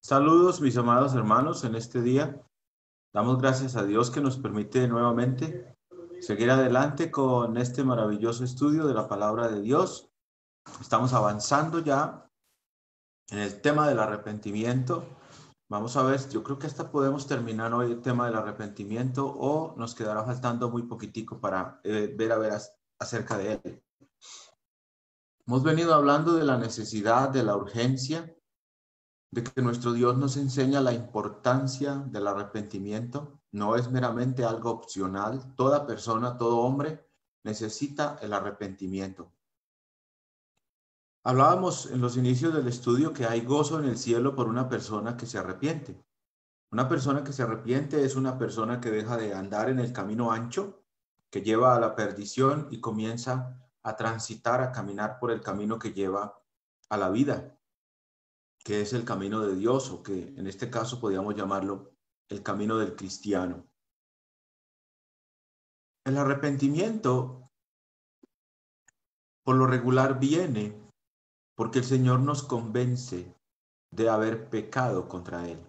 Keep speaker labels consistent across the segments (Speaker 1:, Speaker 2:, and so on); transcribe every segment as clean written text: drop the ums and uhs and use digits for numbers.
Speaker 1: Saludos, mis amados hermanos, en este día. Damos gracias a Dios que nos permite nuevamente seguir adelante con este maravilloso estudio de la palabra de Dios. Estamos avanzando ya en el tema del arrepentimiento. Vamos a ver, yo creo que hasta podemos terminar hoy el tema del arrepentimiento o nos quedará faltando muy poquitico para ver acerca de él. Hemos venido hablando de la necesidad, de la urgencia, de que nuestro Dios nos enseña la importancia del arrepentimiento. No es meramente algo opcional. Toda persona, todo hombre necesita el arrepentimiento. Hablábamos en los inicios del estudio que hay gozo en el cielo por una persona que se arrepiente. Una persona que se arrepiente es una persona que deja de andar en el camino ancho, que lleva a la perdición y comienza a transitar, a caminar por el camino que lleva a la vida, que es el camino de Dios, o que en este caso podríamos llamarlo el camino del cristiano. El arrepentimiento, por lo regular, viene porque el Señor nos convence de haber pecado contra Él.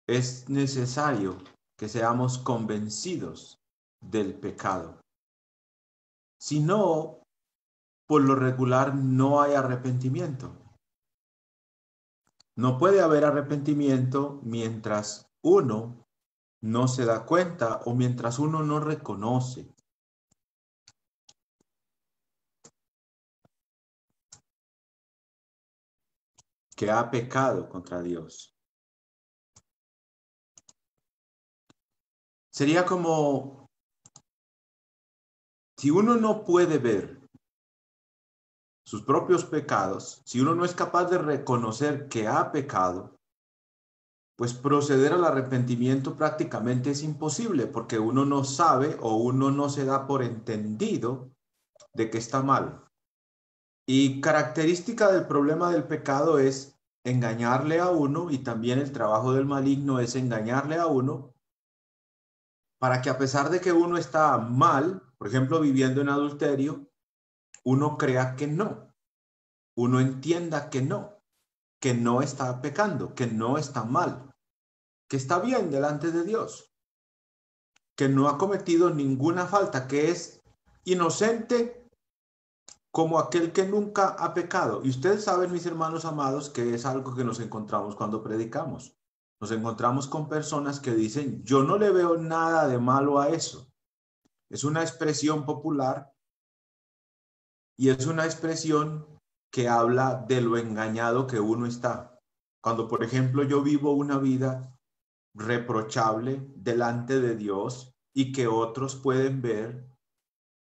Speaker 1: Es necesario que seamos convencidos del pecado. Si no, por lo regular no hay arrepentimiento. No puede haber arrepentimiento mientras uno no se da cuenta o mientras uno no reconoce que ha pecado contra Dios. Sería como si uno no puede ver sus propios pecados, si uno no es capaz de reconocer que ha pecado, pues proceder al arrepentimiento prácticamente es imposible, porque uno no sabe o uno no se da por entendido de que está mal. Y característica del problema del pecado es engañarle a uno, y también el trabajo del maligno es engañarle a uno para que, a pesar de que uno está mal, por ejemplo, viviendo en adulterio, uno crea que no, uno entienda que no está pecando, que no está mal, que está bien delante de Dios, que no ha cometido ninguna falta, que es inocente como aquel que nunca ha pecado. Y ustedes saben, mis hermanos amados, que es algo que nos encontramos cuando predicamos. Nos encontramos con personas que dicen, yo no le veo nada de malo a eso. Es una expresión popular y es una expresión que habla de lo engañado que uno está. Cuando, por ejemplo, yo vivo una vida reprochable delante de Dios y que otros pueden ver,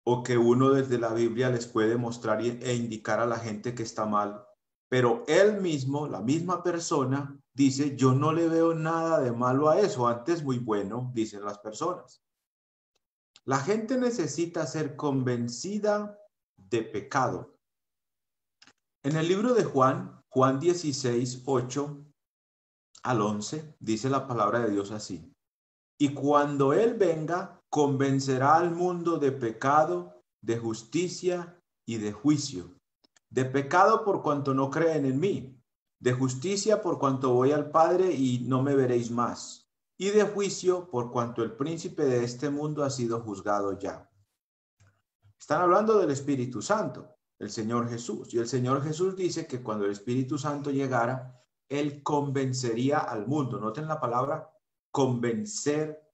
Speaker 1: o que uno desde la Biblia les puede mostrar e indicar a la gente que está mal, pero él mismo, la misma persona, dice, yo no le veo nada de malo a eso, antes muy bueno, dicen las personas. La gente necesita ser convencida de pecado. En el libro de Juan 16, 8 al 11, dice la palabra de Dios así: y cuando Él venga, convencerá al mundo de pecado, de justicia y de juicio. De pecado por cuanto no creen en mí, de justicia por cuanto voy al Padre y no me veréis más, y de juicio por cuanto el príncipe de este mundo ha sido juzgado ya. Están hablando del Espíritu Santo, el Señor Jesús. Y el Señor Jesús dice que cuando el Espíritu Santo llegara, Él convencería al mundo. Noten la palabra convencer.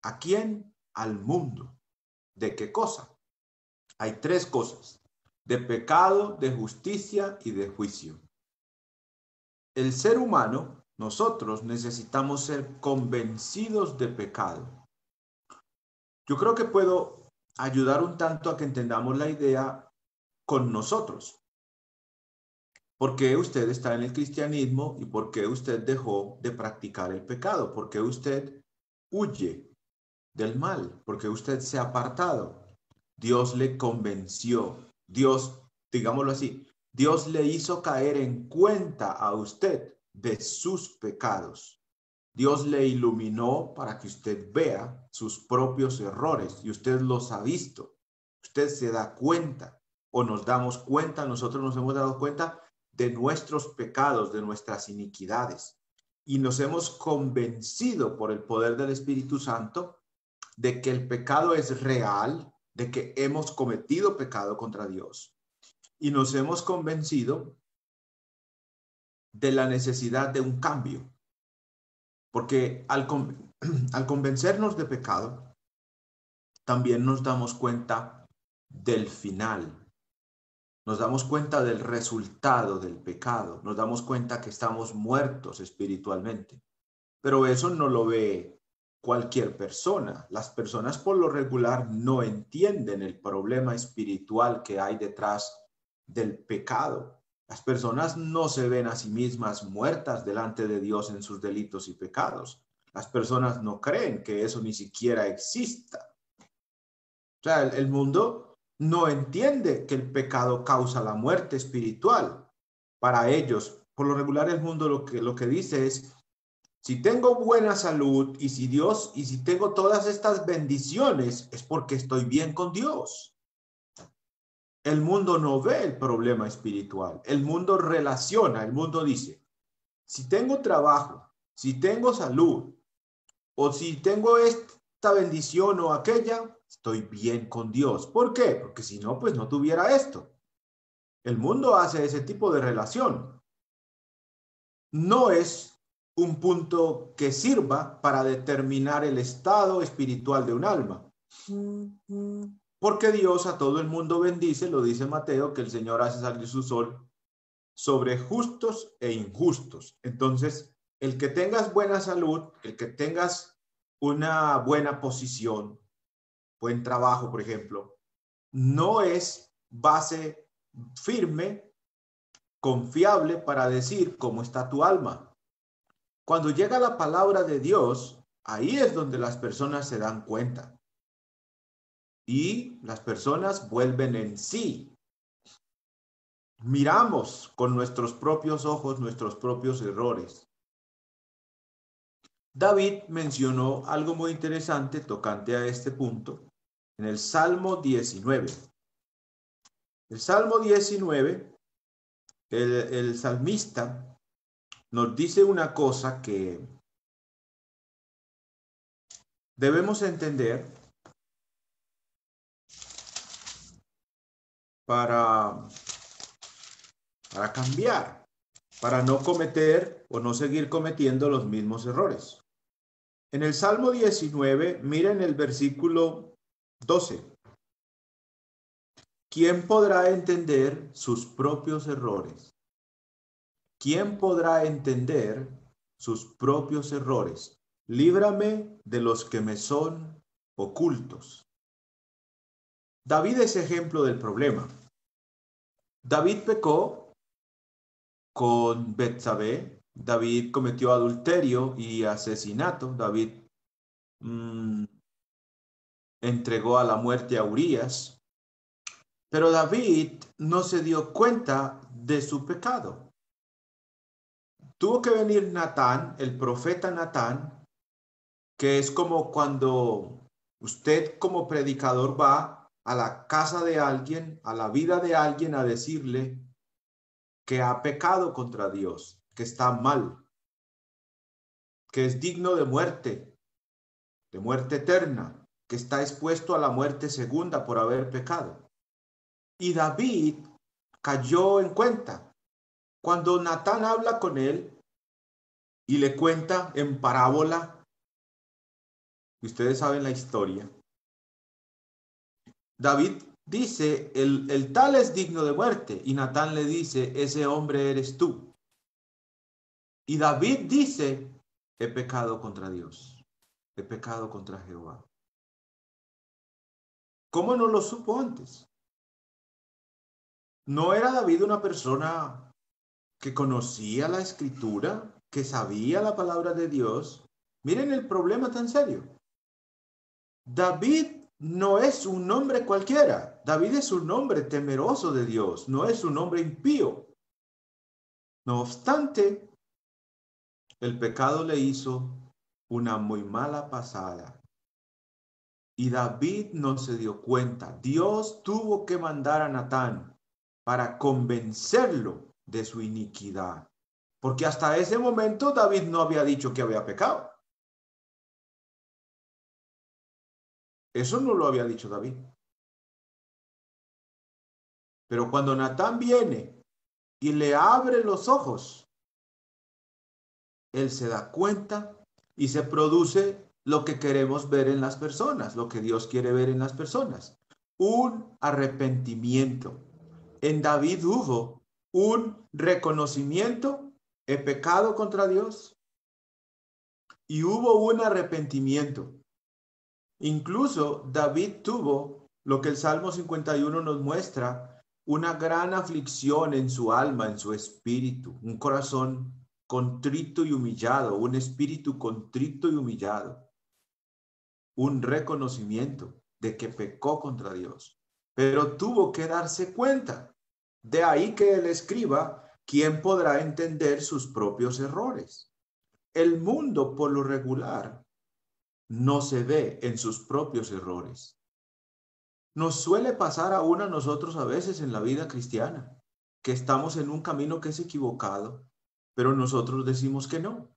Speaker 1: ¿A quién? Al mundo. ¿De qué cosa? Hay tres cosas: de pecado, de justicia y de juicio. El ser humano, nosotros necesitamos ser convencidos de pecado. Yo creo que puedo ayudar un tanto a que entendamos la idea con nosotros. ¿Por qué usted está en el cristianismo y por qué usted dejó de practicar el pecado? ¿Por qué usted huye del mal? ¿Por qué usted se ha apartado? Dios le convenció. Dios, digámoslo así, Dios le hizo caer en cuenta a usted de sus pecados. Dios le iluminó para que usted vea sus propios errores y usted los ha visto. Usted se da cuenta, o nos damos cuenta, nosotros nos hemos dado cuenta de nuestros pecados, de nuestras iniquidades. y nos hemos convencido por el poder del Espíritu Santo de que el pecado es real, de que hemos cometido pecado contra Dios. Y nos hemos convencido de la necesidad de un cambio. Porque al convencernos de pecado, también nos damos cuenta del final. Nos damos cuenta del resultado del pecado. Nos damos cuenta que estamos muertos espiritualmente. Pero eso no lo ve cualquier persona. Las personas por lo regular no entienden el problema espiritual que hay detrás del pecado. Las personas no se ven a sí mismas muertas delante de Dios en sus delitos y pecados. Las personas no creen que eso ni siquiera exista. O sea, el mundo no entiende que el pecado causa la muerte espiritual. Para ellos, por lo regular, el mundo lo que dice es: si tengo buena salud y si tengo todas estas bendiciones, es porque estoy bien con Dios. El mundo no ve el problema espiritual. El mundo relaciona, el mundo dice: si tengo trabajo, si tengo salud, o si tengo esta bendición o aquella, estoy bien con Dios. ¿Por qué? Porque si no, pues no tuviera esto. El mundo hace ese tipo de relación. No es un punto que sirva para determinar el estado espiritual de un alma. Porque Dios a todo el mundo bendice, lo dice Mateo, que el Señor hace salir su sol sobre justos e injustos. Entonces, el que tengas buena salud, el que tengas una buena posición, buen trabajo, por ejemplo, no es base firme, confiable para decir cómo está tu alma. Cuando llega la palabra de Dios, ahí es donde las personas se dan cuenta. Y las personas vuelven en sí. Miramos con nuestros propios ojos nuestros propios errores. David mencionó algo muy interesante tocante a este punto en el Salmo 19. El Salmo 19, el salmista nos dice una cosa que debemos entender para cambiar, para no cometer o no seguir cometiendo los mismos errores. En el Salmo 19, miren el versículo 12. ¿Quién podrá entender sus propios errores? ¿Quién podrá entender sus propios errores? Líbrame de los que me son ocultos. David es ejemplo del problema. David pecó con Betsabé. David cometió adulterio y asesinato. David entregó a la muerte a Urías. Pero David no se dio cuenta de su pecado. Tuvo que venir Natán, el profeta Natán, que es como cuando usted como predicador va a la casa de alguien, a la vida de alguien, a decirle que ha pecado contra Dios, que está mal, que es digno de muerte eterna, que está expuesto a la muerte segunda por haber pecado. Y David cayó en cuenta. Cuando Natán habla con él y le cuenta en parábola, ustedes saben la historia, David dice, el tal es digno de muerte, y Natán le dice, ese hombre eres tú. Y David dice, he pecado contra Dios, he pecado contra Jehová. ¿Cómo no lo supo antes? ¿No era David una persona que conocía la escritura, que sabía la palabra de Dios? Miren el problema tan serio. David no es un hombre cualquiera. David es un hombre temeroso de Dios, no es un hombre impío. No obstante, el pecado le hizo una muy mala pasada. Y David no se dio cuenta. Dios tuvo que mandar a Natán para convencerlo de su iniquidad. Porque hasta ese momento David no había dicho que había pecado. Eso no lo había dicho David. Pero cuando Natán viene y le abre los ojos, él se da cuenta y se produce lo que queremos ver en las personas, lo que Dios quiere ver en las personas. Un arrepentimiento. En David hubo un reconocimiento, he pecado contra Dios, y hubo un arrepentimiento. Incluso David tuvo lo que el Salmo 51 nos muestra, una gran aflicción en su alma, en su espíritu, un corazón contrito y humillado, un espíritu contrito y humillado, un reconocimiento de que pecó contra Dios, pero tuvo que darse cuenta. De ahí que él escriba, ¿quién podrá entender sus propios errores? El mundo, por lo regular, no se ve en sus propios errores. Nos suele pasar aún a nosotros a veces en la vida cristiana, que estamos en un camino que es equivocado, pero nosotros decimos que no.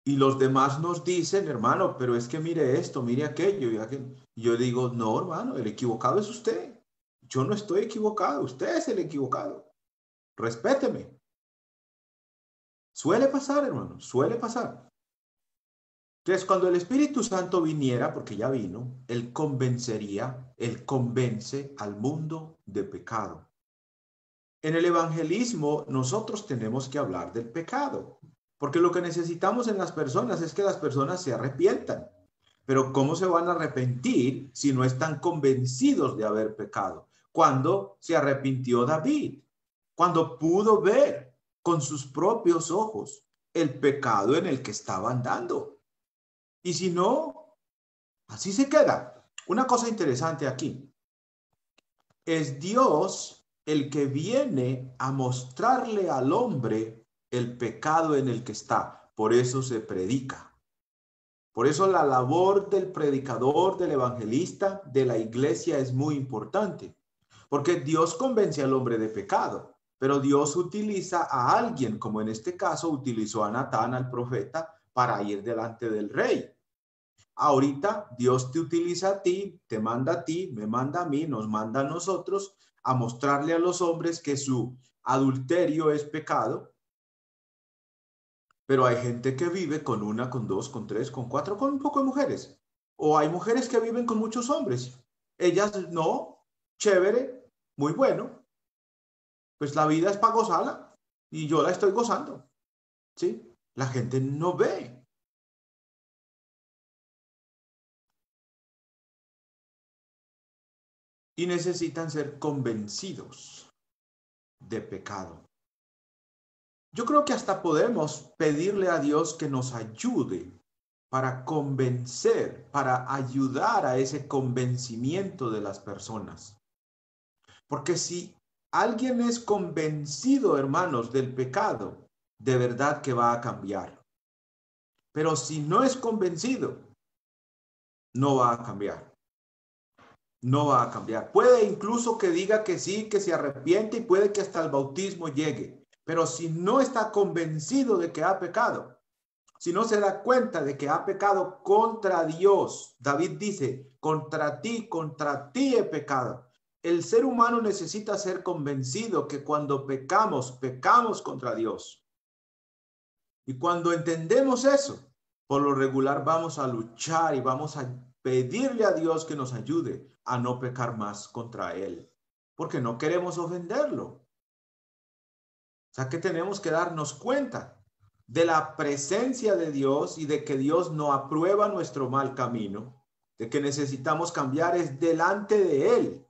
Speaker 1: Y los demás nos dicen, hermano, pero es que mire esto, mire aquello. Y yo digo, no, hermano, el equivocado es usted. Yo no estoy equivocado, usted es el equivocado. Respéteme. Suele pasar, hermano, suele pasar. Entonces, cuando el Espíritu Santo viniera, porque ya vino, Él convencería, Él convence al mundo de pecado. En el evangelismo, nosotros tenemos que hablar del pecado, porque lo que necesitamos en las personas es que las personas se arrepientan. Pero ¿cómo se van a arrepentir si no están convencidos de haber pecado? Cuando se arrepintió David, cuando pudo ver con sus propios ojos el pecado en el que estaba andando. Y si no, así se queda. Una cosa interesante aquí. Es Dios el que viene a mostrarle al hombre el pecado en el que está. Por eso se predica. Por eso la labor del predicador, del evangelista, de la iglesia es muy importante. Porque Dios convence al hombre de pecado. Pero Dios utiliza a alguien, como en este caso utilizó a Natán, al profeta, para ir delante del rey. Ahorita Dios te utiliza a ti, te manda a ti, me manda a mí, nos manda a nosotros a mostrarle a los hombres que su adulterio es pecado. Pero hay gente que vive con una, con dos, con tres, con cuatro, con un poco de mujeres. O hay mujeres que viven con muchos hombres. Ellas no, chévere, muy bueno. Pues la vida es para gozarla y yo la estoy gozando. ¿Sí? La gente no ve. Y necesitan ser convencidos de pecado. Yo creo que hasta podemos pedirle a Dios que nos ayude para convencer, para ayudar a ese convencimiento de las personas. Porque si alguien es convencido, hermanos, del pecado, de verdad que va a cambiar. Pero si no es convencido, no va a cambiar. No va a cambiar. Puede incluso que diga que sí, que se arrepiente y puede que hasta el bautismo llegue. Pero si no está convencido de que ha pecado, si no se da cuenta de que ha pecado contra Dios, David dice, contra ti he pecado. El ser humano necesita ser convencido que cuando pecamos, pecamos contra Dios. Y cuando entendemos eso, por lo regular vamos a luchar y vamos a pedirle a Dios que nos ayude a no pecar más contra Él, porque no queremos ofenderlo. O sea que tenemos que darnos cuenta de la presencia de Dios y de que Dios no aprueba nuestro mal camino, de que necesitamos cambiar es delante de Él,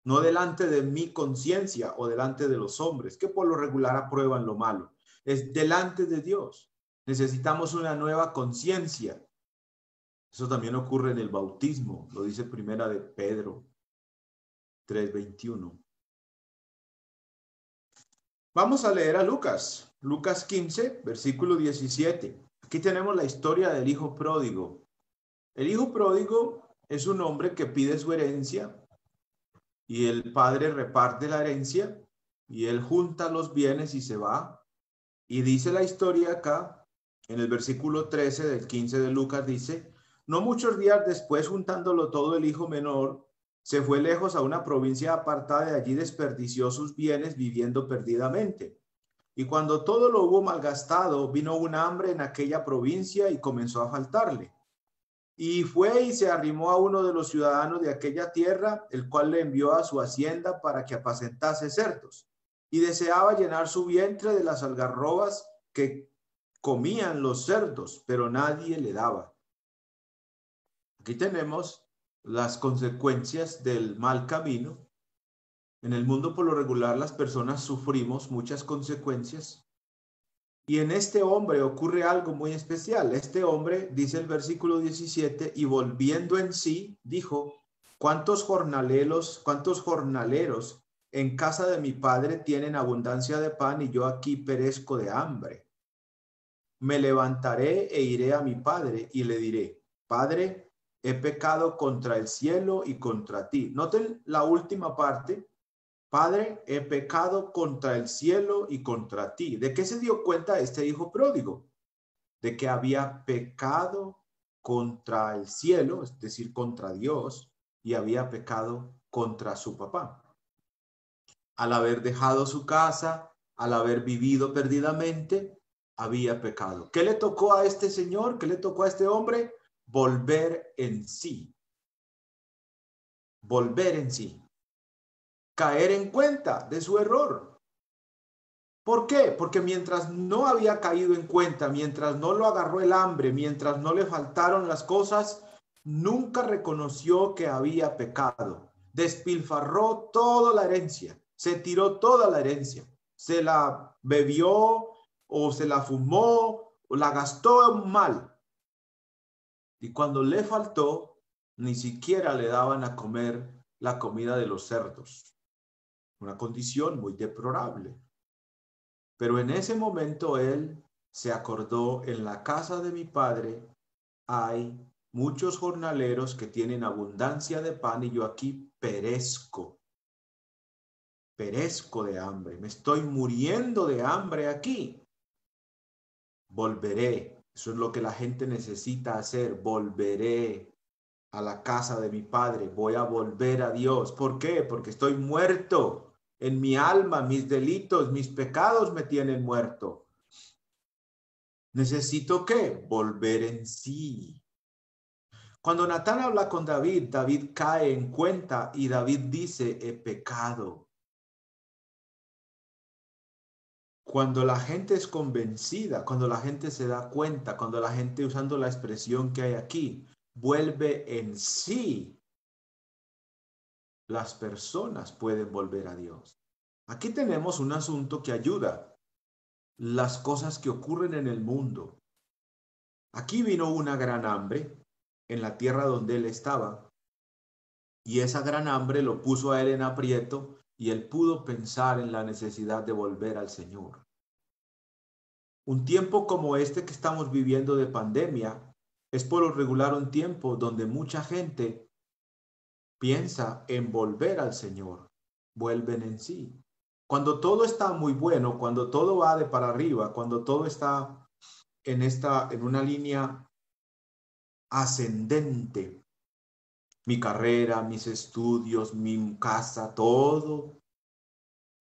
Speaker 1: no delante de mi conciencia o delante de los hombres, que por lo regular aprueban lo malo. Es delante de Dios. Necesitamos una nueva conciencia. Eso también ocurre en el bautismo, lo dice Primera de Pedro 3:21. Vamos a leer a Lucas 15, versículo 17. Aquí tenemos la historia del hijo pródigo. El hijo pródigo es un hombre que pide su herencia y el padre reparte la herencia y él junta los bienes y se va. Y dice la historia acá, en el versículo 13 del 15 de Lucas, dice: no muchos días después, juntándolo todo, el hijo menor se fue lejos a una provincia apartada, de allí desperdició sus bienes viviendo perdidamente. Y cuando todo lo hubo malgastado, vino un hambre en aquella provincia y comenzó a faltarle. Y fue y se arrimó a uno de los ciudadanos de aquella tierra, el cual le envió a su hacienda para que apacentase cerdos. Y deseaba llenar su vientre de las algarrobas que comían los cerdos, pero nadie le daba. Aquí tenemos las consecuencias del mal camino. En el mundo, por lo regular, las personas sufrimos muchas consecuencias. Y en este hombre ocurre algo muy especial. Este hombre, dice el versículo 17, y volviendo en sí, dijo: ¿cuántos jornaleros en casa de mi padre tienen abundancia de pan y yo aquí perezco de hambre? Me levantaré e iré a mi padre y le diré: Padre, he pecado contra el cielo y contra ti. Noten la última parte: Padre, he pecado contra el cielo y contra ti. ¿De qué se dio cuenta este hijo pródigo? De que había pecado contra el cielo, es decir, contra Dios, y había pecado contra su papá. Al haber dejado su casa, al haber vivido perdidamente, había pecado. ¿Qué le tocó a este señor? ¿Qué le tocó a este hombre? Volver en sí. Volver en sí. Caer en cuenta de su error. ¿Por qué? Porque mientras no había caído en cuenta, mientras no lo agarró el hambre, mientras no le faltaron las cosas, nunca reconoció que había pecado. Despilfarró toda la herencia, se tiró toda la herencia, se la bebió o se la fumó o la gastó mal. Y cuando le faltó, ni siquiera le daban a comer la comida de los cerdos. Una condición muy deplorable. Pero en ese momento él se acordó: en la casa de mi padre hay muchos jornaleros que tienen abundancia de pan y yo aquí perezco. Perezco de hambre. Me estoy muriendo de hambre aquí. Volveré. Eso es lo que la gente necesita hacer. Volveré a la casa de mi padre. Voy a volver a Dios. ¿Por qué? Porque estoy muerto. En mi alma, mis delitos, mis pecados me tienen muerto. ¿Necesito qué? Volver en sí. Cuando Natán habla con David, David cae en cuenta y David dice: he pecado. Cuando la gente es convencida, cuando la gente se da cuenta, cuando la gente, usando la expresión que hay aquí, vuelve en sí, las personas pueden volver a Dios. Aquí tenemos un asunto que ayuda. Las cosas que ocurren en el mundo. Aquí vino una gran hambre en la tierra donde él estaba, y esa gran hambre lo puso a él en aprieto, y él pudo pensar en la necesidad de volver al Señor. Un tiempo como este que estamos viviendo de pandemia es por lo regular un tiempo donde mucha gente piensa en volver al Señor, vuelven en sí. Cuando todo está muy bueno, cuando todo va de para arriba, cuando todo está en una línea ascendente, mi carrera, mis estudios, mi casa, todo,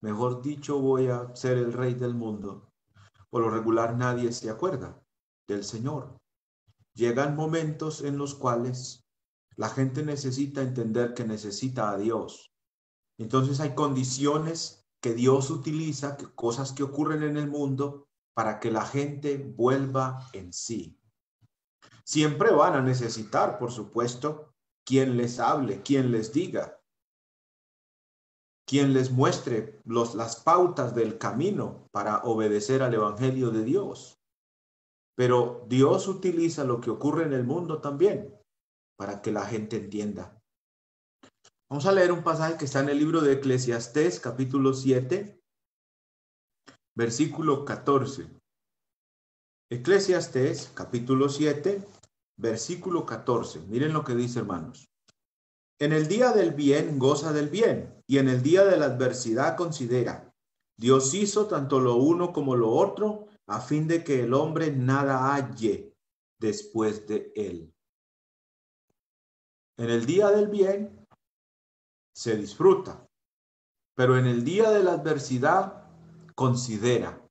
Speaker 1: mejor dicho, voy a ser el rey del mundo. Por lo regular nadie se acuerda del Señor. Llegan momentos en los cuales la gente necesita entender que necesita a Dios. Entonces hay condiciones que Dios utiliza, cosas que ocurren en el mundo, para que la gente vuelva en sí. Siempre van a necesitar, por supuesto, quien les hable, quien les diga, quien les muestre las pautas del camino para obedecer al Evangelio de Dios. Pero Dios utiliza lo que ocurre en el mundo también para que la gente entienda. Vamos a leer un pasaje que está en el libro de Eclesiastés, capítulo 7, versículo 14. Eclesiastés, capítulo 7, versículo 14. Miren lo que dice, hermanos. En el día del bien, goza del bien, y en el día de la adversidad considera. Dios hizo tanto lo uno como lo otro a fin de que el hombre nada halle después de él. En el día del bien se disfruta, pero en el día de la adversidad considera.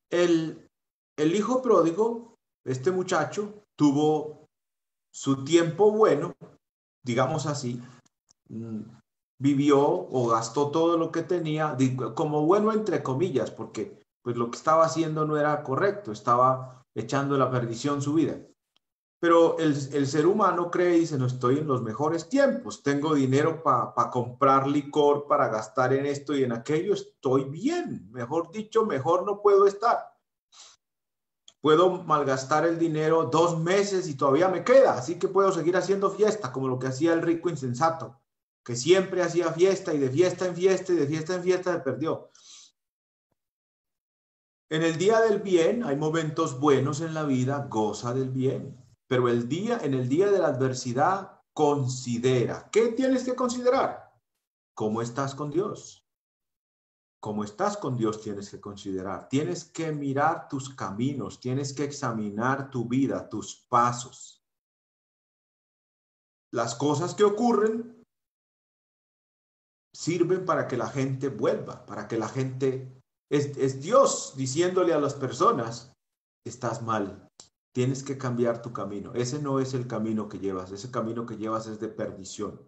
Speaker 1: El hijo pródigo, este muchacho, tuvo su tiempo bueno, digamos así, vivió o gastó todo lo que tenía, como bueno entre comillas, porque pues lo que estaba haciendo no era correcto, estaba echando a la perdición su vida. Pero el ser humano cree y dice, no estoy en los mejores tiempos, tengo dinero para comprar licor, para gastar en esto y en aquello, estoy bien, mejor dicho, mejor no puedo estar. Puedo malgastar el dinero 2 meses y todavía me queda, así que puedo seguir haciendo fiesta, como lo que hacía el rico insensato, que siempre hacía fiesta y de fiesta en fiesta y de fiesta en fiesta se perdió. En el día del bien hay momentos buenos en la vida, goza del bien, pero en el día de la adversidad considera. ¿Qué tienes que considerar? ¿Cómo estás con Dios? Como estás con Dios tienes que considerar, tienes que mirar tus caminos, tienes que examinar tu vida, tus pasos. Las cosas que ocurren sirven para que la gente vuelva, para que la gente... Es Dios diciéndole a las personas, estás mal, tienes que cambiar tu camino. Ese no es el camino que llevas, ese camino que llevas es de perdición.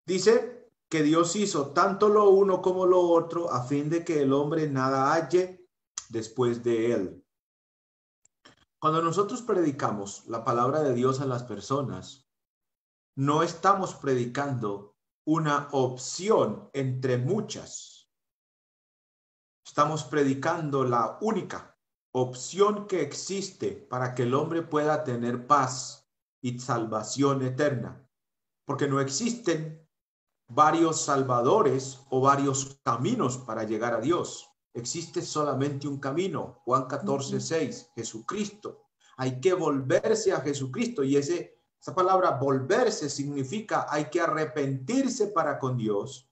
Speaker 1: Dice que Dios hizo tanto lo uno como lo otro a fin de que el hombre nada halle después de él. Cuando nosotros predicamos la palabra de Dios a las personas, no estamos predicando una opción entre muchas. Estamos predicando la única opción que existe para que el hombre pueda tener paz y salvación eterna. Porque no existen varios salvadores o varios caminos para llegar a Dios. Existe solamente un camino, Juan 14:6, Jesucristo. Hay que volverse a Jesucristo y esa palabra volverse significa hay que arrepentirse para con Dios,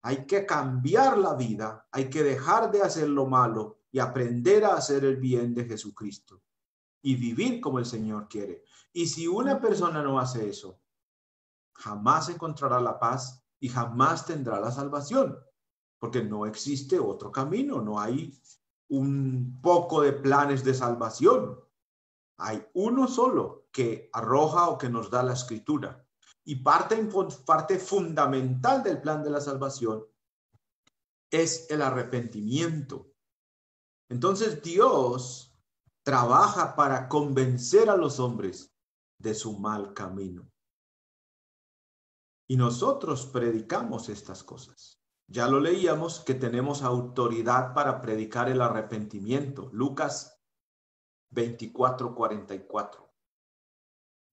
Speaker 1: hay que cambiar la vida, hay que dejar de hacer lo malo y aprender a hacer el bien de Jesucristo y vivir como el Señor quiere. Y si una persona no hace eso, jamás encontrará la paz y jamás tendrá la salvación, porque no existe otro camino, no hay un poco de planes de salvación. Hay uno solo que arroja o que nos da la Escritura. Y parte fundamental del plan de la salvación es el arrepentimiento. Entonces Dios trabaja para convencer a los hombres de su mal camino. Y nosotros predicamos estas cosas. Ya lo leíamos que tenemos autoridad para predicar el arrepentimiento. Lucas 24:44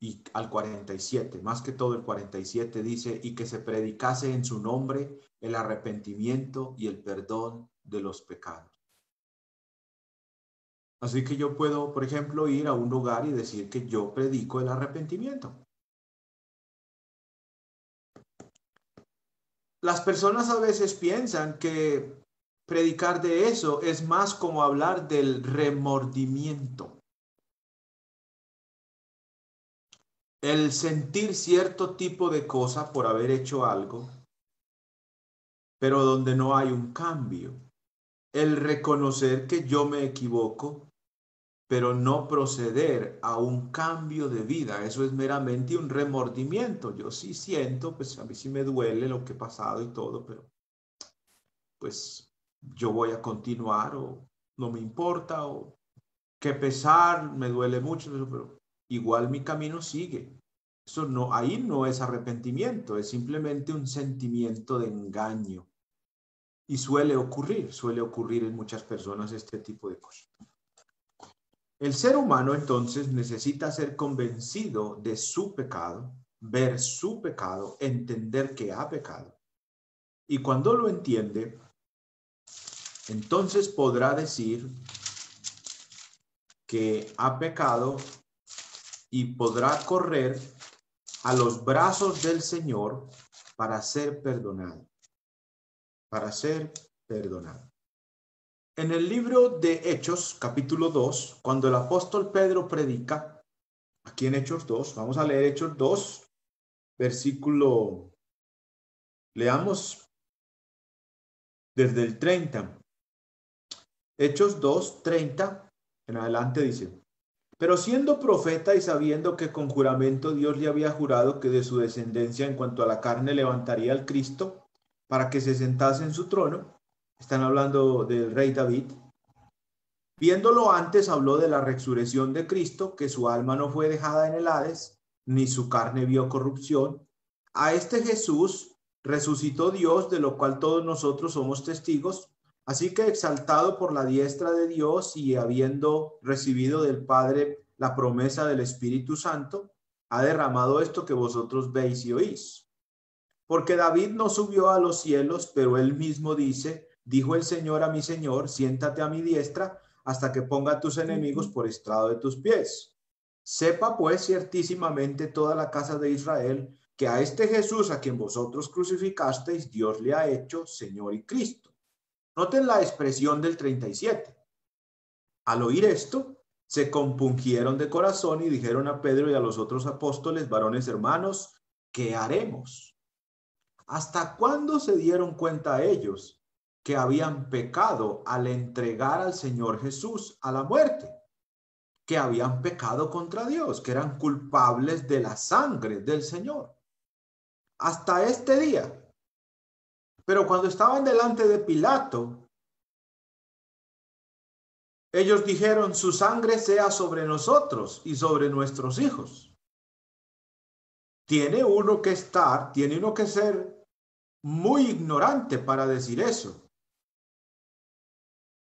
Speaker 1: y al 47, más que todo el 47 dice, y que se predicase en su nombre el arrepentimiento y el perdón de los pecados. Así que yo puedo, por ejemplo, ir a un lugar y decir que yo predico el arrepentimiento. Las personas a veces piensan que predicar de eso es más como hablar del remordimiento. El sentir cierto tipo de cosa por haber hecho algo, pero donde no hay un cambio. El reconocer que yo me equivoco, pero no proceder a un cambio de vida. Eso es meramente un remordimiento. Yo sí siento, pues a mí sí me duele lo que he pasado y todo, pero pues yo voy a continuar o no me importa o qué pesar, me duele mucho, pero igual mi camino sigue. Eso no, ahí no es arrepentimiento, es simplemente un sentimiento de engaño. Y suele ocurrir en muchas personas este tipo de cosas. El ser humano entonces necesita ser convencido de su pecado, ver su pecado, entender que ha pecado. Y cuando lo entiende, entonces podrá decir que ha pecado y podrá correr a los brazos del Señor para ser perdonado. Para ser perdonado. En el libro de Hechos, capítulo 2, cuando el apóstol Pedro predica, aquí en Hechos 2, vamos a leer Hechos 2, versículo, leamos desde el 30. Hechos 2, 30 en adelante dice: pero siendo profeta y sabiendo que con juramento Dios le había jurado que de su descendencia en cuanto a la carne levantaría al Cristo para que se sentase en su trono, están hablando del rey David, viéndolo antes habló de la resurrección de Cristo, que su alma no fue dejada en el Hades, ni su carne vio corrupción. A este Jesús resucitó Dios, de lo cual todos nosotros somos testigos. Así que exaltado por la diestra de Dios y habiendo recibido del Padre la promesa del Espíritu Santo, ha derramado esto que vosotros veis y oís. Porque David no subió a los cielos, pero él mismo dice: dijo el Señor a mi Señor, siéntate a mi diestra hasta que ponga a tus enemigos por estrado de tus pies. Sepa pues ciertísimamente toda la casa de Israel que a este Jesús a quien vosotros crucificasteis, Dios le ha hecho Señor y Cristo. Noten la expresión del 37. Al oír esto, se compungieron de corazón y dijeron a Pedro y a los otros apóstoles: varones hermanos, ¿qué haremos? ¿Hasta cuándo se dieron cuenta ellos que habían pecado al entregar al Señor Jesús a la muerte? Que habían pecado contra Dios, que eran culpables de la sangre del Señor. Hasta este día. Pero cuando estaban delante de Pilato, ellos dijeron: su sangre sea sobre nosotros y sobre nuestros hijos. Tiene uno que ser muy ignorante para decir eso.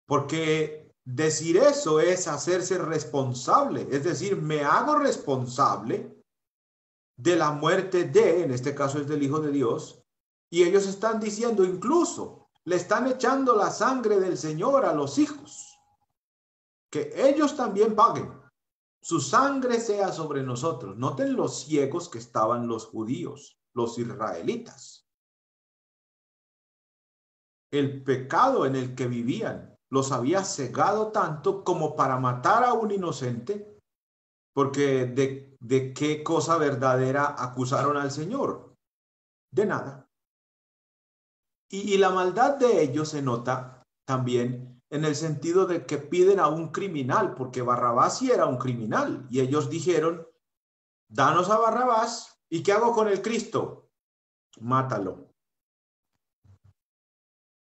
Speaker 1: Porque decir eso es hacerse responsable, es decir, me hago responsable de la muerte en este caso es del Hijo de Dios, y ellos están diciendo, incluso le están echando la sangre del Señor a los hijos, que ellos también paguen, su sangre sea sobre nosotros. Noten los ciegos que estaban los judíos, los israelitas. El pecado en el que vivían los había cegado tanto como para matar a un inocente, porque de qué cosa verdadera acusaron al Señor. De nada. Y la maldad de ellos se nota también en el sentido de que piden a un criminal, porque Barrabás sí era un criminal, y ellos dijeron: danos a Barrabás, ¿y qué hago con el Cristo? Mátalo.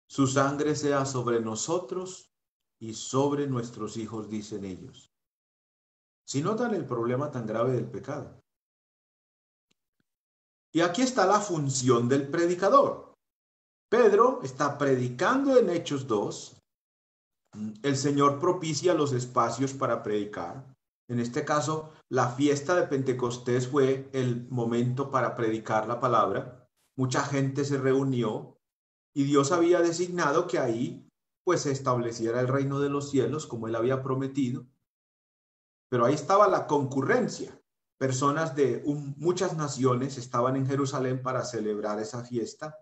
Speaker 1: Su sangre sea sobre nosotros y sobre nuestros hijos, dicen ellos. Si notan el problema tan grave del pecado. Y aquí está la función del predicador. Pedro está predicando en Hechos 2. El Señor propicia los espacios para predicar. En este caso, la fiesta de Pentecostés fue el momento para predicar la palabra. Mucha gente se reunió y Dios había designado que ahí pues se estableciera el reino de los cielos como él había prometido. Pero ahí estaba la concurrencia. Personas de muchas naciones estaban en Jerusalén para celebrar esa fiesta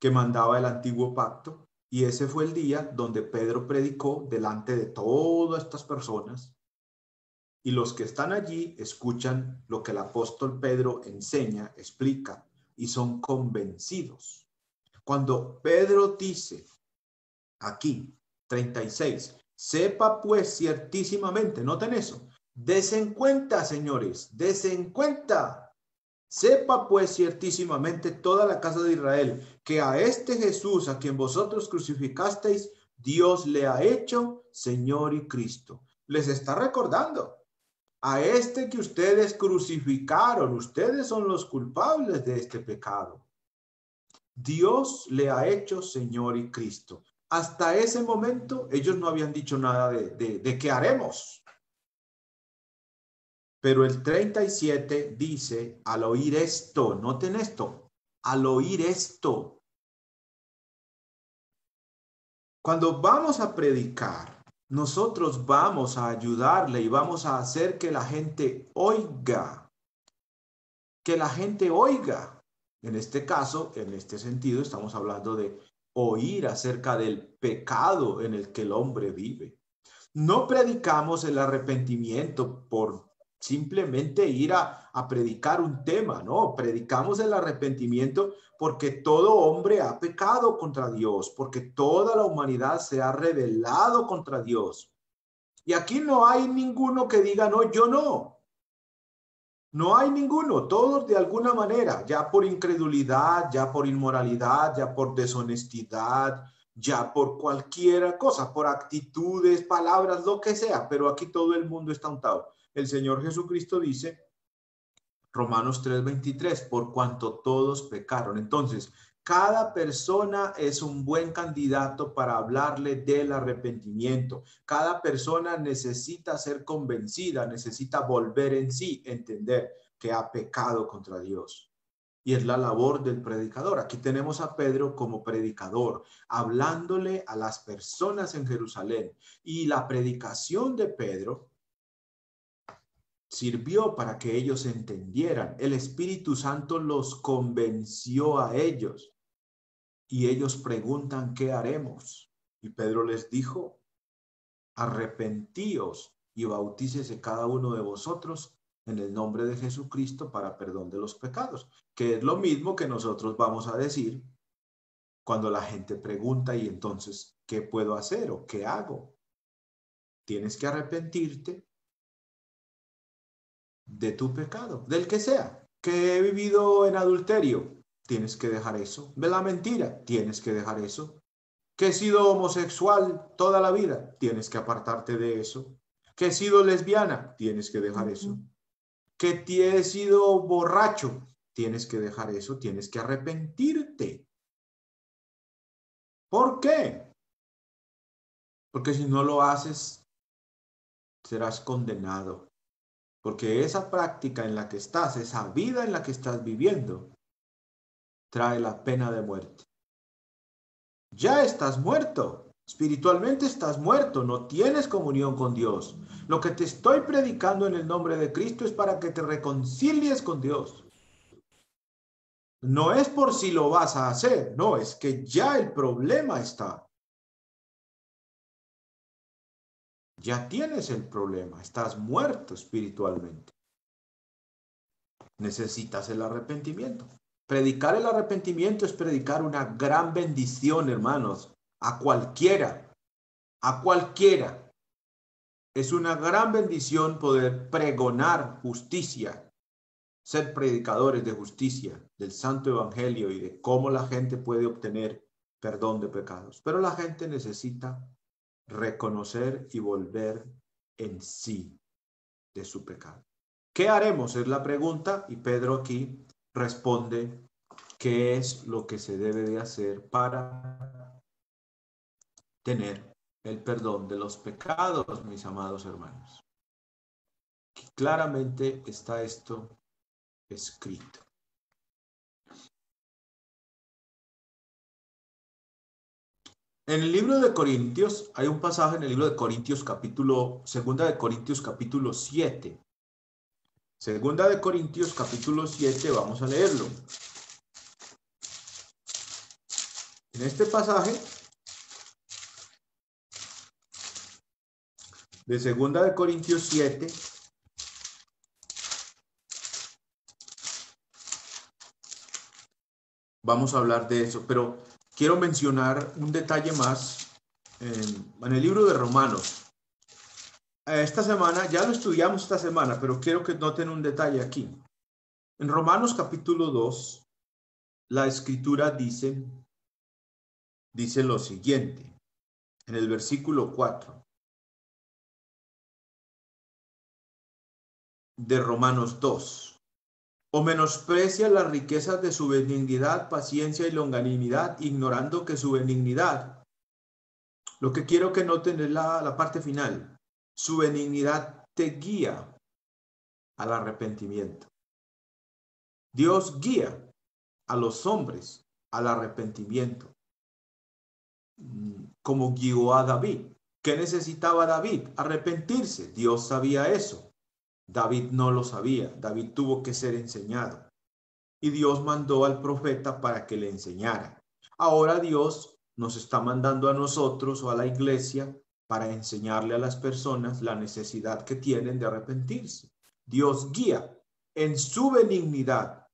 Speaker 1: que mandaba el antiguo pacto. Y ese fue el día donde Pedro predicó delante de todas estas personas. Y los que están allí escuchan lo que el apóstol Pedro enseña, explica, y son convencidos. Cuando Pedro dice aquí, 36, sepa pues ciertísimamente, noten eso, desen cuenta, señores, desen cuenta. Sepa pues ciertísimamente toda la casa de Israel que a este Jesús a quien vosotros crucificasteis, Dios le ha hecho Señor y Cristo. Les está recordando: a este que ustedes crucificaron, ustedes son los culpables de este pecado. Dios le ha hecho Señor y Cristo. Hasta ese momento ellos no habían dicho nada de qué haremos. Pero el 37 dice: al oír esto, noten esto, al oír esto. Cuando vamos a predicar, nosotros vamos a ayudarle y vamos a hacer que la gente oiga. Que la gente oiga. En este caso, en este sentido, estamos hablando de oír acerca del pecado en el que el hombre vive. No predicamos el arrepentimiento por simplemente ir a predicar un tema, no, predicamos el arrepentimiento porque todo hombre ha pecado contra Dios, porque toda la humanidad se ha rebelado contra Dios. Y aquí no hay ninguno que diga, no, yo no. No hay ninguno, todos de alguna manera, ya por incredulidad, ya por inmoralidad, ya por deshonestidad, ya por cualquier cosa, por actitudes, palabras, lo que sea, pero aquí todo el mundo está untado. El Señor Jesucristo dice, Romanos 3:23, por cuanto todos pecaron. Entonces, cada persona es un buen candidato para hablarle del arrepentimiento. Cada persona necesita ser convencida, necesita volver en sí, entender que ha pecado contra Dios. Y es la labor del predicador. Aquí tenemos a Pedro como predicador, hablándole a las personas en Jerusalén. Y la predicación de Pedro sirvió para que ellos entendieran. El Espíritu Santo los convenció a ellos. Y ellos preguntan, ¿qué haremos? Y Pedro les dijo, arrepentíos y bautícese cada uno de vosotros en el nombre de Jesucristo para perdón de los pecados, que es lo mismo que nosotros vamos a decir cuando la gente pregunta, y entonces, ¿qué puedo hacer o qué hago? Tienes que arrepentirte de tu pecado, del que sea. Que he vivido en adulterio, tienes que dejar eso. De la mentira, tienes que dejar eso. Que he sido homosexual toda la vida, tienes que apartarte de eso. Que he sido lesbiana, tienes que dejar eso. Que he sido borracho, tienes que dejar eso, tienes que arrepentirte. ¿Por qué? Porque si no lo haces, serás condenado. Porque esa práctica en la que estás, esa vida en la que estás viviendo, trae la pena de muerte. Ya estás muerto. Espiritualmente estás muerto, no tienes comunión con Dios. Lo que te estoy predicando en el nombre de Cristo es para que te reconcilies con Dios. No es por si lo vas a hacer, no, es que ya el problema está. Ya tienes el problema, estás muerto espiritualmente. Necesitas el arrepentimiento. Predicar el arrepentimiento es predicar una gran bendición, hermanos, a cualquiera. A cualquiera. Es una gran bendición poder pregonar justicia, ser predicadores de justicia, del Santo Evangelio y de cómo la gente puede obtener perdón de pecados. Pero la gente necesita reconocer y volver en sí de su pecado. ¿Qué haremos? Es la pregunta, y Pedro aquí responde qué es lo que se debe de hacer para tener el perdón de los pecados, mis amados hermanos. Claramente está esto escrito. En el libro de Corintios, hay un pasaje en el libro de Corintios segunda de Corintios capítulo 7. Segunda de Corintios capítulo 7, vamos a leerlo. En este pasaje de segunda de Corintios 7, vamos a hablar de eso, pero quiero mencionar un detalle más en el libro de Romanos. Esta semana, ya lo estudiamos esta semana, pero quiero que noten un detalle aquí. En Romanos capítulo 2, la escritura dice lo siguiente, en el versículo 4 de Romanos 2. O menosprecia las riquezas de su benignidad, paciencia y longanimidad, ignorando que su benignidad, lo que quiero que noten es la parte final, su benignidad te guía al arrepentimiento. Dios guía a los hombres al arrepentimiento, como guió a David. ¿Qué necesitaba David? Arrepentirse. Dios sabía eso. David no lo sabía. David tuvo que ser enseñado. Y Dios mandó al profeta para que le enseñara. Ahora Dios nos está mandando a nosotros o a la iglesia para enseñarle a las personas la necesidad que tienen de arrepentirse. Dios guía en su benignidad,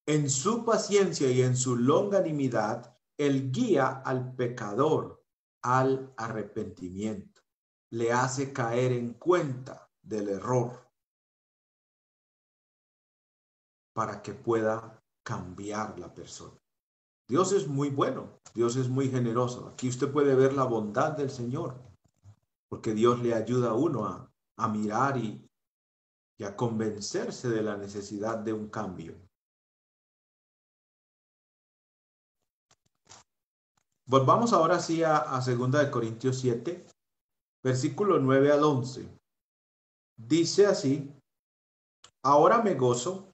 Speaker 1: en su paciencia y en su longanimidad. Él guía al pecador al arrepentimiento. Le hace caer en cuenta del error para que pueda cambiar la persona. Dios es muy bueno, Dios es muy generoso. Aquí usted puede ver la bondad del Señor, porque Dios le ayuda a uno a mirar y a convencerse de la necesidad de un cambio. Volvamos ahora sí a 2 Corintios 7, versículo 9 al 11. Dice así: ahora me gozo,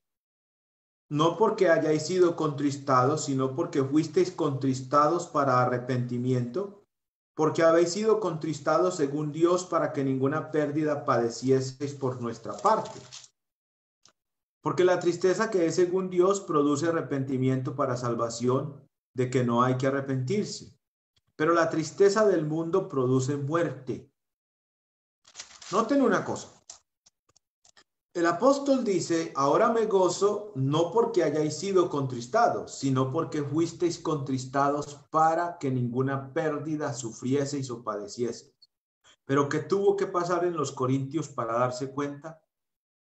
Speaker 1: no porque hayáis sido contristados, sino porque fuisteis contristados para arrepentimiento, porque habéis sido contristados según Dios para que ninguna pérdida padecieseis por nuestra parte. Porque la tristeza que es según Dios produce arrepentimiento para salvación, de que no hay que arrepentirse. Pero la tristeza del mundo produce muerte. Noten una cosa. El apóstol dice: ahora me gozo, no porque hayáis sido contristados, sino porque fuisteis contristados para que ninguna pérdida sufrieseis o padecieseis. Pero ¿qué tuvo que pasar en los corintios para darse cuenta?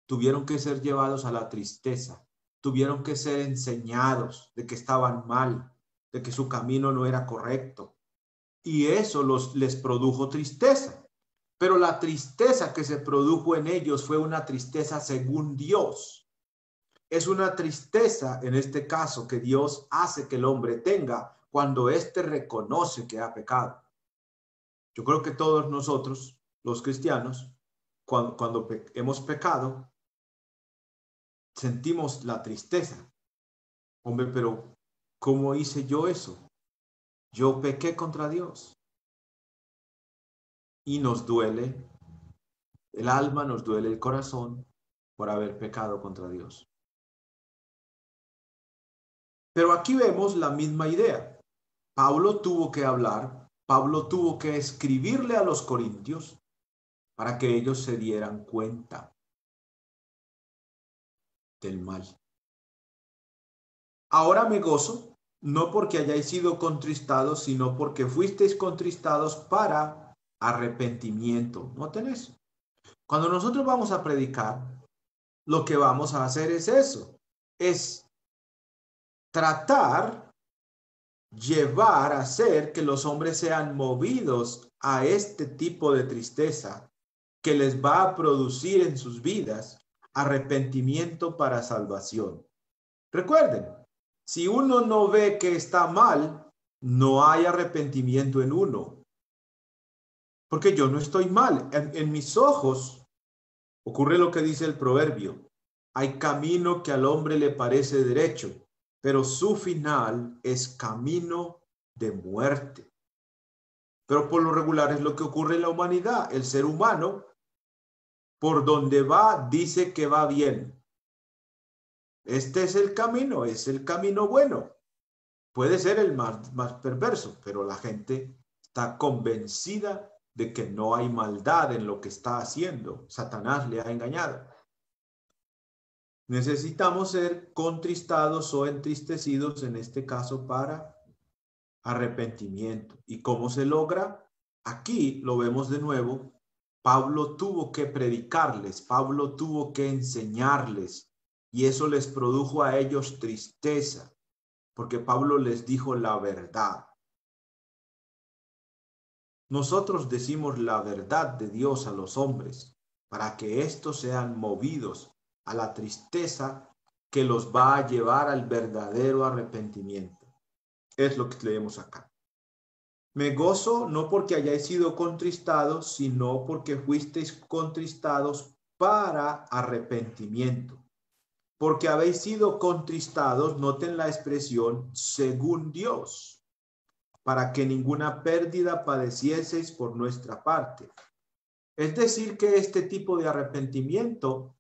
Speaker 1: Tuvieron que ser llevados a la tristeza, tuvieron que ser enseñados de que estaban mal, de que su camino no era correcto. Y eso les produjo tristeza. Pero la tristeza que se produjo en ellos fue una tristeza según Dios. Es una tristeza, en este caso, que Dios hace que el hombre tenga cuando éste reconoce que ha pecado. Yo creo que todos nosotros, los cristianos, cuando hemos pecado, sentimos la tristeza. Hombre, pero ¿cómo hice yo eso? Yo pequé contra Dios. Y nos duele el alma, nos duele el corazón por haber pecado contra Dios. Pero aquí vemos la misma idea. Pablo tuvo que hablar, Pablo tuvo que escribirle a los corintios para que ellos se dieran cuenta del mal. Ahora me gozo, no porque hayáis sido contristados, sino porque fuisteis contristados para arrepentimiento. ¿Noten eso? Cuando nosotros vamos a predicar, lo que vamos a hacer es eso, es tratar, llevar, hacer que los hombres sean movidos a este tipo de tristeza que les va a producir en sus vidas arrepentimiento para salvación. Recuerden, si uno no ve que está mal, no hay arrepentimiento en uno. Porque yo no estoy mal. En mis ojos ocurre lo que dice el proverbio: hay camino que al hombre le parece derecho, pero su final es camino de muerte. Pero por lo regular es lo que ocurre en la humanidad. El ser humano, por donde va, dice que va bien. Este es el camino bueno. Puede ser el más perverso, pero la gente está convencida de que no hay maldad en lo que está haciendo. Satanás le ha engañado. Necesitamos ser contristados o entristecidos, en este caso, para arrepentimiento. ¿Y cómo se logra? Aquí lo vemos de nuevo. Pablo tuvo que predicarles, Pablo tuvo que enseñarles, y eso les produjo a ellos tristeza, porque Pablo les dijo la verdad. Nosotros decimos la verdad de Dios a los hombres para que estos sean movidos a la tristeza que los va a llevar al verdadero arrepentimiento. Es lo que leemos acá. Me gozo no porque hayáis sido contristados, sino porque fuisteis contristados para arrepentimiento. Porque habéis sido contristados, noten la expresión, según Dios, para que ninguna pérdida padecieseis por nuestra parte. Es decir, que este tipo de arrepentimiento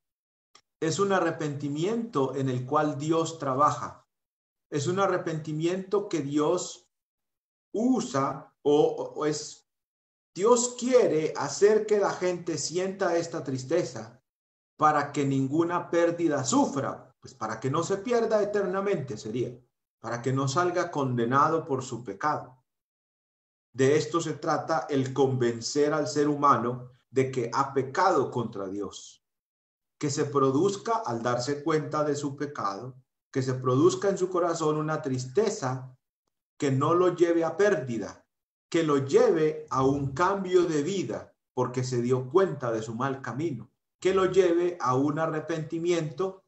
Speaker 1: es un arrepentimiento en el cual Dios trabaja. Es un arrepentimiento que Dios usa Dios quiere hacer que la gente sienta esta tristeza para que ninguna pérdida sufra, pues para que no se pierda eternamente sería, para que no salga condenado por su pecado. De esto se trata el convencer al ser humano de que ha pecado contra Dios, que se produzca al darse cuenta de su pecado, que se produzca en su corazón una tristeza que no lo lleve a pérdida, que lo lleve a un cambio de vida porque se dio cuenta de su mal camino, que lo lleve a un arrepentimiento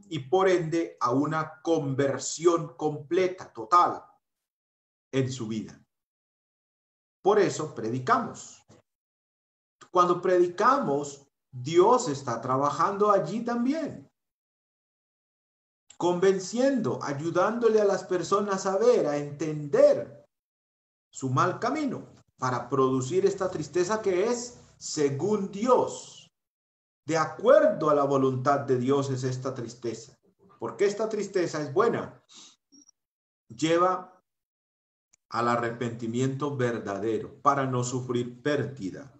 Speaker 1: y por ende a una conversión completa, total en su vida. Por eso predicamos. Cuando predicamos, Dios está trabajando allí también, convenciendo, ayudándole a las personas a ver, a entender su mal camino para producir esta tristeza que es según Dios. De acuerdo a la voluntad de Dios es esta tristeza. Porque esta tristeza es buena. Lleva al arrepentimiento verdadero para no sufrir pérdida.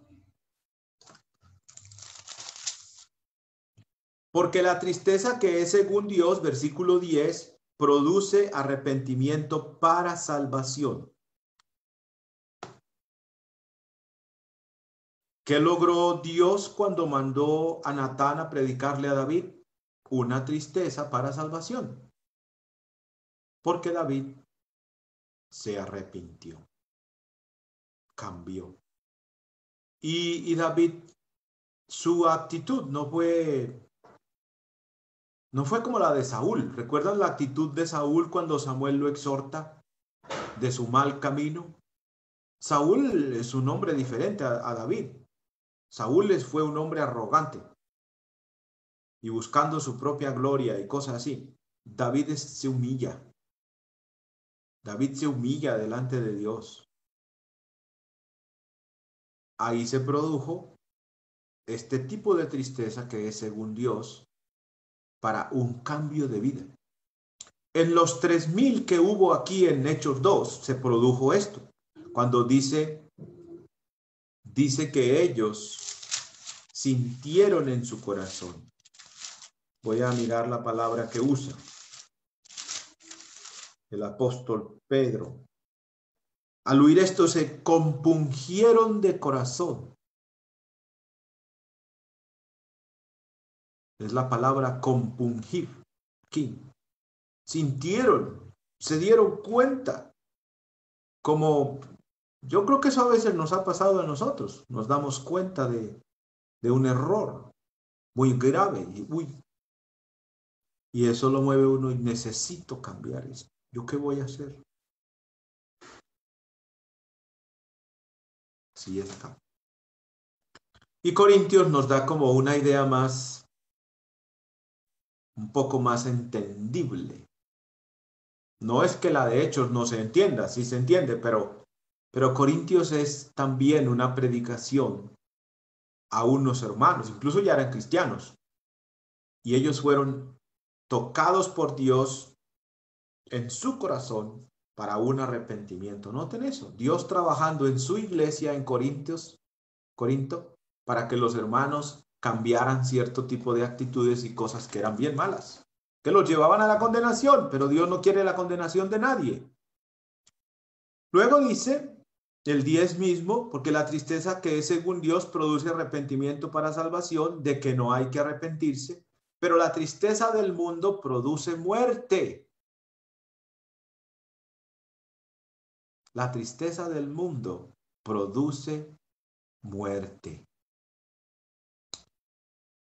Speaker 1: Porque la tristeza que es según Dios, versículo 10, produce arrepentimiento para salvación. ¿Qué logró Dios cuando mandó a Natán a predicarle a David? Una tristeza para salvación. Porque David se arrepintió, cambió. Y David, su actitud no fue como la de Saúl. ¿Recuerdan la actitud de Saúl cuando Samuel lo exhorta de su mal camino? Saúl es un hombre diferente a David. Saúl fue un hombre arrogante y buscando su propia gloria y cosas así. David se humilla. David se humilla delante de Dios. Ahí se produjo este tipo de tristeza que es según Dios para un cambio de vida. En los 3,000 que hubo aquí en Hechos 2 se produjo esto. Cuando dice que ellos sintieron en su corazón. Voy a mirar la palabra que usa el apóstol Pedro. Al oír esto se compungieron de corazón. Es la palabra compungir. Aquí. Sintieron, se dieron cuenta. Como yo creo que eso a veces nos ha pasado a nosotros. Nos damos cuenta de un error muy grave. Y eso lo mueve uno y necesito cambiar eso. ¿Yo qué voy a hacer? Así está. Y Corintios nos da como una idea más, un poco más entendible. No es que la de Hechos no se entienda, sí se entiende, pero Corintios es también una predicación a unos hermanos, incluso ya eran cristianos, y ellos fueron tocados por Dios en su corazón para un arrepentimiento. Noten eso, Dios trabajando en su iglesia en Corinto, para que los hermanos cambiaran cierto tipo de actitudes y cosas que eran bien malas, que los llevaban a la condenación, pero Dios no quiere la condenación de nadie. Luego dice el 10 mismo, porque la tristeza que es según Dios produce arrepentimiento para salvación, de que no hay que arrepentirse, pero la tristeza del mundo produce muerte. La tristeza del mundo produce muerte.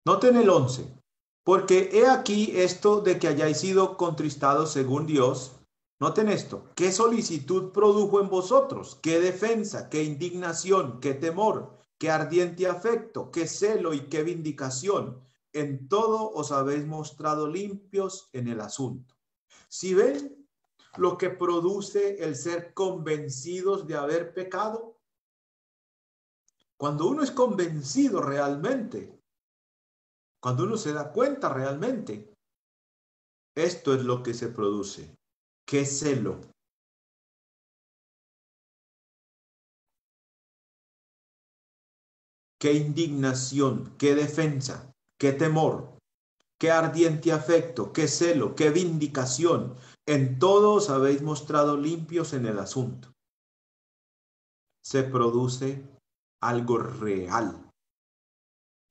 Speaker 1: Noten el 11. Porque he aquí esto de que hayáis sido contristados según Dios. Noten esto. ¿Qué solicitud produjo en vosotros? ¿Qué defensa? ¿Qué indignación? ¿Qué temor? ¿Qué ardiente afecto? ¿Qué celo y qué vindicación? En todo os habéis mostrado limpios en el asunto. Si ven lo que produce el ser convencidos de haber pecado, cuando uno es convencido realmente, cuando uno se da cuenta realmente, esto es lo que se produce. ¿Qué celo? qué indignación, qué defensa, qué temor, qué ardiente afecto, qué celo, qué vindicación. En todo os habéis mostrado limpios en el asunto. Se produce algo real,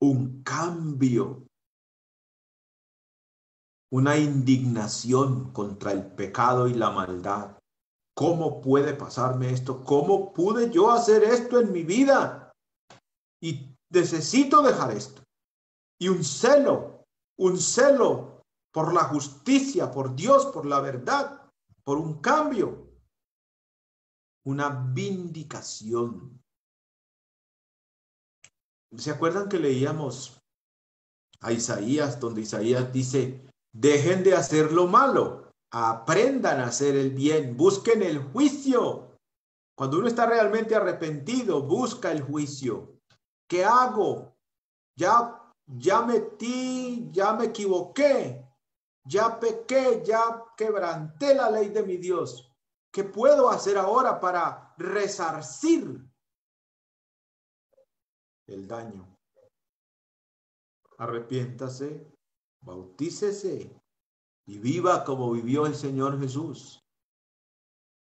Speaker 1: un cambio, una indignación contra el pecado y la maldad. ¿Cómo puede pasarme esto? ¿Cómo pude yo hacer esto en mi vida? Y necesito dejar esto. Y un celo por la justicia, por Dios, por la verdad, por un cambio, una vindicación. ¿Se acuerdan que leíamos a Isaías, donde Isaías dice, dejen de hacer lo malo, aprendan a hacer el bien, busquen el juicio? Cuando uno está realmente arrepentido, busca el juicio. ¿Qué hago? Ya metí, ya me equivoqué, ya pequé, ya quebranté la ley de mi Dios. ¿Qué puedo hacer ahora para resarcir el daño? Arrepiéntase, bautícese y viva como vivió el Señor Jesús.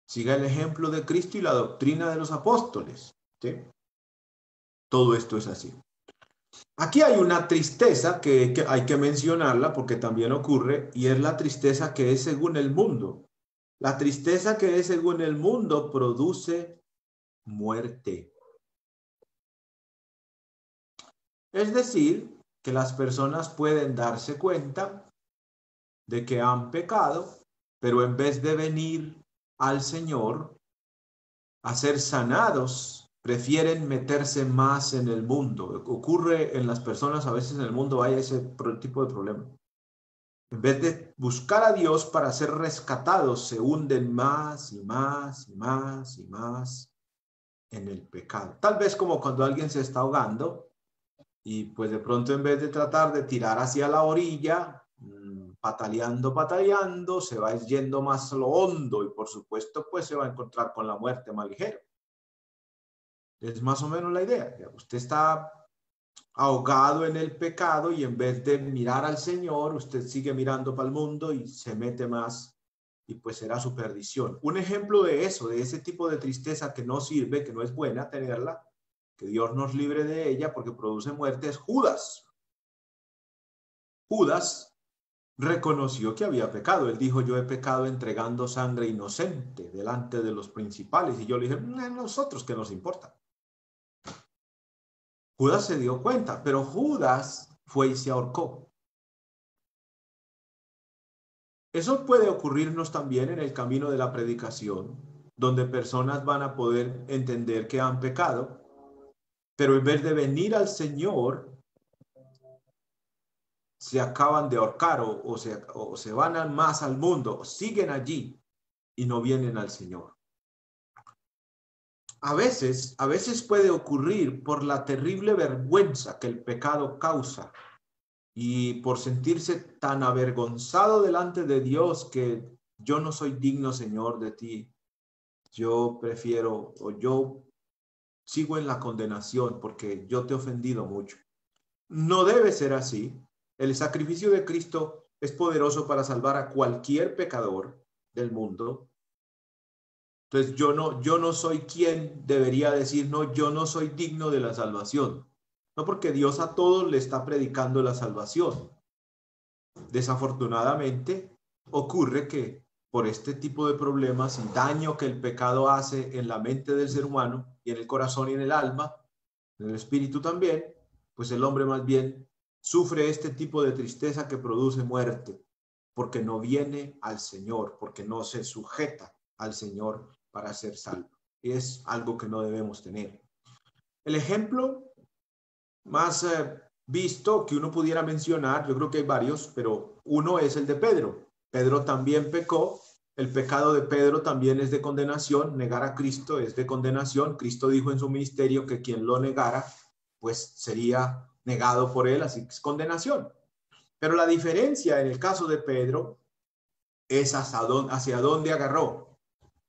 Speaker 1: Siga el ejemplo de Cristo y la doctrina de los apóstoles. ¿Sí? Todo esto es así. Aquí hay una tristeza que hay que mencionarla porque también ocurre, y es la tristeza que es según el mundo. La tristeza que es según el mundo produce muerte. Es decir, que las personas pueden darse cuenta de que han pecado, pero en vez de venir al Señor a ser sanados, prefieren meterse más en el mundo. Ocurre en las personas, a veces en el mundo hay ese tipo de problema. En vez de buscar a Dios para ser rescatados, se hunden más y más y más y más en el pecado. Tal vez como cuando alguien se está ahogando y pues de pronto en vez de tratar de tirar hacia la orilla, pataleando, se va yendo más a lo hondo y por supuesto pues se va a encontrar con la muerte más ligero. Es más o menos la idea. Usted está ahogado en el pecado y en vez de mirar al Señor, usted sigue mirando para el mundo y se mete más y pues será su perdición. Un ejemplo de eso, de ese tipo de tristeza que no sirve, que no es buena tenerla, que Dios nos libre de ella porque produce muerte, es Judas. Judas reconoció que había pecado. Él dijo, yo he pecado entregando sangre inocente delante de los principales. Y yo le dije, a nosotros qué nos importa. Judas se dio cuenta, pero Judas fue y se ahorcó. Eso puede ocurrirnos también en el camino de la predicación, donde personas van a poder entender que han pecado, pero en vez de venir al Señor, se acaban de ahorcar o se van más al mundo, o siguen allí y no vienen al Señor. A veces puede ocurrir por la terrible vergüenza que el pecado causa y por sentirse tan avergonzado delante de Dios que yo no soy digno, Señor, de ti. Yo prefiero, o yo sigo en la condenación porque yo te he ofendido mucho. No debe ser así. El sacrificio de Cristo es poderoso para salvar a cualquier pecador del mundo. Entonces yo no soy quien debería decir, no, yo no soy digno de la salvación. No, porque Dios a todos le está predicando la salvación. Desafortunadamente ocurre que por este tipo de problemas y daño que el pecado hace en la mente del ser humano y en el corazón y en el alma, en el espíritu también, pues el hombre más bien sufre este tipo de tristeza que produce muerte, porque no viene al Señor, porque no se sujeta al Señor para ser salvo. Y es algo que no debemos tener. El ejemplo más visto que uno pudiera mencionar, yo creo que hay varios, pero uno es el de Pedro. Pedro también pecó. El pecado de Pedro también es de condenación. Negar a Cristo es de condenación. Cristo dijo en su ministerio que quien lo negara, pues sería negado por él, así que es condenación. Pero la diferencia en el caso de Pedro es hacia dónde agarró.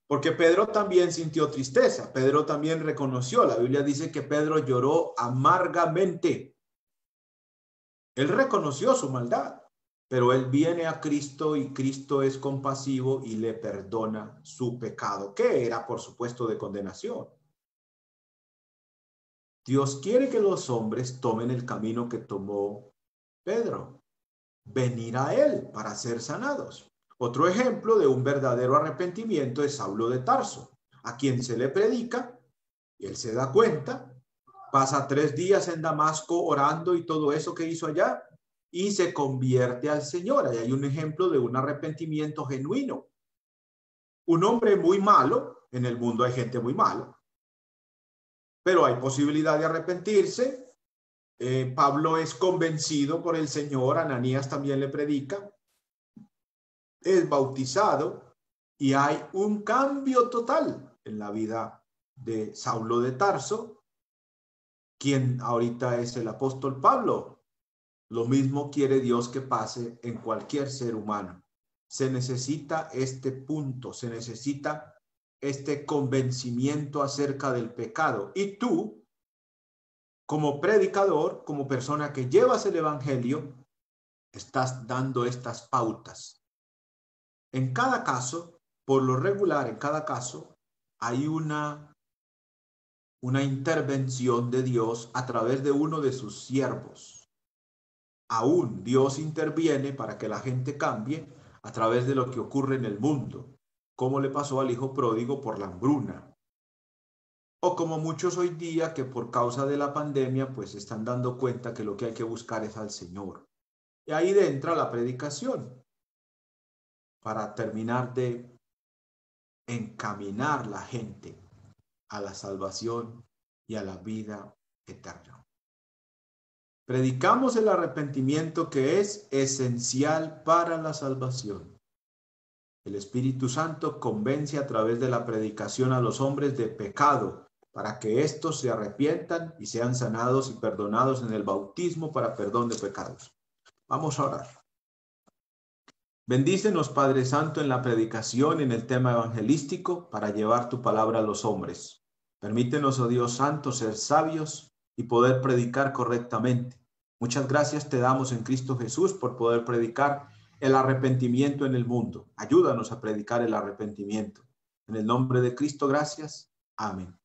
Speaker 1: Porque Pedro también sintió tristeza, Pedro también reconoció, la Biblia dice que Pedro lloró amargamente. Él reconoció su maldad, pero él viene a Cristo y Cristo es compasivo y le perdona su pecado, que era, por supuesto, de condenación. Dios quiere que los hombres tomen el camino que tomó Pedro, venir a él para ser sanados. Otro ejemplo de un verdadero arrepentimiento es Saulo de Tarso, a quien se le predica y él se da cuenta, pasa 3 días en Damasco orando y todo eso que hizo allá y se convierte al Señor. Ahí hay un ejemplo de un arrepentimiento genuino. Un hombre muy malo, en el mundo hay gente muy mala, pero hay posibilidad de arrepentirse. Pablo es convencido por el Señor, Ananías también le predica, es bautizado y hay un cambio total en la vida de Saulo de Tarso, quien ahorita es el apóstol Pablo. Lo mismo quiere Dios que pase en cualquier ser humano. Se necesita este punto, se necesita este convencimiento acerca del pecado. Y tú, como predicador, como persona que llevas el evangelio, estás dando estas pautas. En cada caso, por lo regular, en cada caso, hay una intervención de Dios a través de uno de sus siervos. Aún Dios interviene para que la gente cambie a través de lo que ocurre en el mundo, como le pasó al hijo pródigo por la hambruna. O como muchos hoy día que por causa de la pandemia pues se están dando cuenta que lo que hay que buscar es al Señor. Y ahí entra la predicación para terminar de encaminar la gente a la salvación y a la vida eterna. Predicamos el arrepentimiento que es esencial para la salvación. El Espíritu Santo convence a través de la predicación a los hombres de pecado para que éstos se arrepientan y sean sanados y perdonados en el bautismo para perdón de pecados. Vamos a orar. Bendícenos, Padre Santo, en la predicación, en el tema evangelístico, para llevar tu palabra a los hombres. Permítenos, oh Dios Santo, ser sabios y poder predicar correctamente. Muchas gracias te damos en Cristo Jesús por poder predicar el arrepentimiento en el mundo. Ayúdanos a predicar el arrepentimiento. En el nombre de Cristo, gracias. Amén.